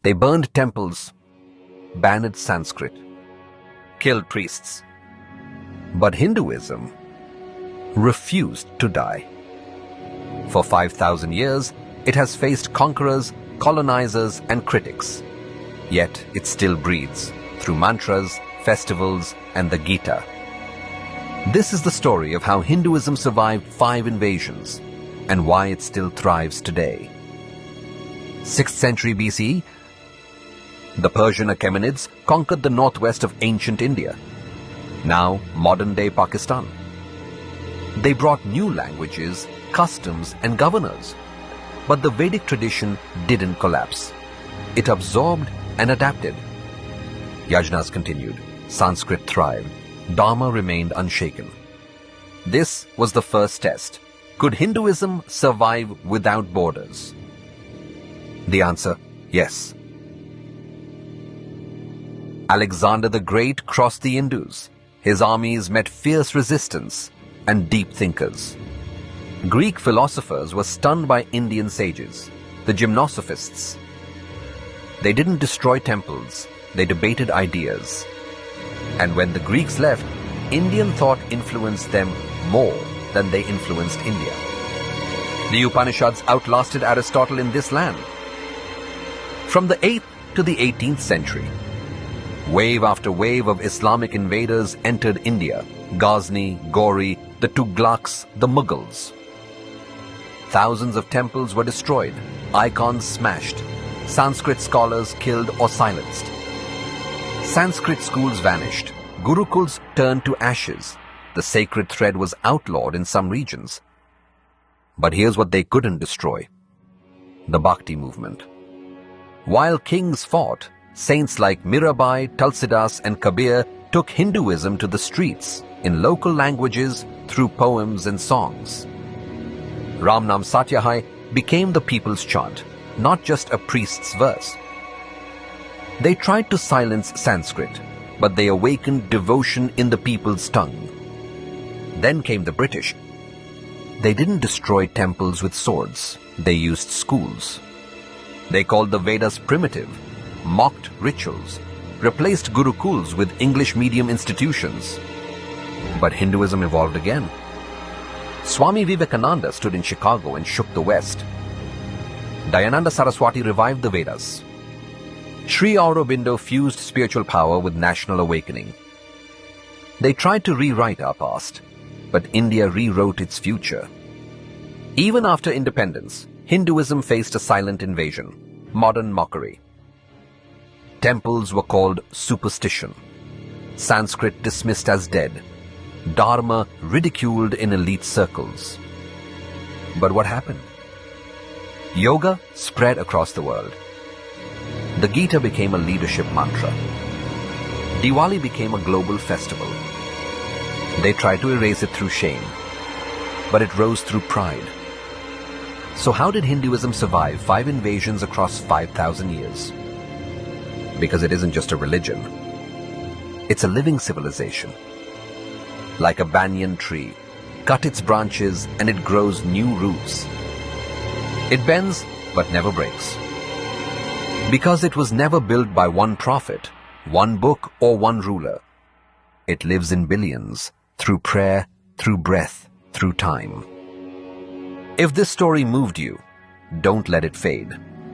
They burned temples, banned Sanskrit, killed priests. But Hinduism refused to die. For 5,000 years, it has faced conquerors, colonizers, and critics. Yet it still breathes through mantras, festivals, and the Gita. This is the story of how Hinduism survived 5 invasions and why it still thrives today. 6th century BCE, the Persian Achaemenids conquered the northwest of ancient India, now modern-day Pakistan. They brought new languages, customs, and governors. But the Vedic tradition didn't collapse. It absorbed and adapted. Yajnas continued. Sanskrit thrived. Dharma remained unshaken. This was the first test. Could Hinduism survive without borders? The answer, yes. Alexander the Great crossed the Indus. His armies met fierce resistance and deep thinkers. Greek philosophers were stunned by Indian sages, the gymnosophists. They didn't destroy temples, they debated ideas. And when the Greeks left, Indian thought influenced them more than they influenced India. The Upanishads outlasted Aristotle in this land. From the 8th to the 18th century, wave after wave of Islamic invaders entered India: Ghazni, Ghori, the Tughlaqs, the Mughals. Thousands of temples were destroyed, icons smashed, Sanskrit scholars killed or silenced. Sanskrit schools vanished, gurukuls turned to ashes, the sacred thread was outlawed in some regions. But here's what they couldn't destroy: the Bhakti movement. While kings fought, saints like Mirabai, Tulsidas, and Kabir took Hinduism to the streets in local languages through poems and songs. Ramnam Satyahai became the people's chant, not just a priest's verse. They tried to silence Sanskrit, but they awakened devotion in the people's tongue. Then came the British. They didn't destroy temples with swords, they used schools. They called the Vedas primitive, mocked rituals, replaced gurukuls with English medium institutions. But Hinduism evolved again. Swami Vivekananda stood in Chicago and shook the West. Dayananda Saraswati revived the Vedas. Sri Aurobindo fused spiritual power with national awakening. They tried to rewrite our past, but India rewrote its future. Even after independence, Hinduism faced a silent invasion, modern mockery. Temples were called superstition, Sanskrit dismissed as dead, Dharma ridiculed in elite circles. But what happened? Yoga spread across the world. The Gita became a leadership mantra. Diwali became a global festival. They tried to erase it through shame, but it rose through pride. So how did Hinduism survive 5 invasions across 5,000 years? Because it isn't just a religion. It's a living civilization. Like a banyan tree, cut its branches and it grows new roots. It bends but never breaks. Because it was never built by one prophet, one book, or one ruler. It lives in billions, through prayer, through breath, through time. If this story moved you, don't let it fade.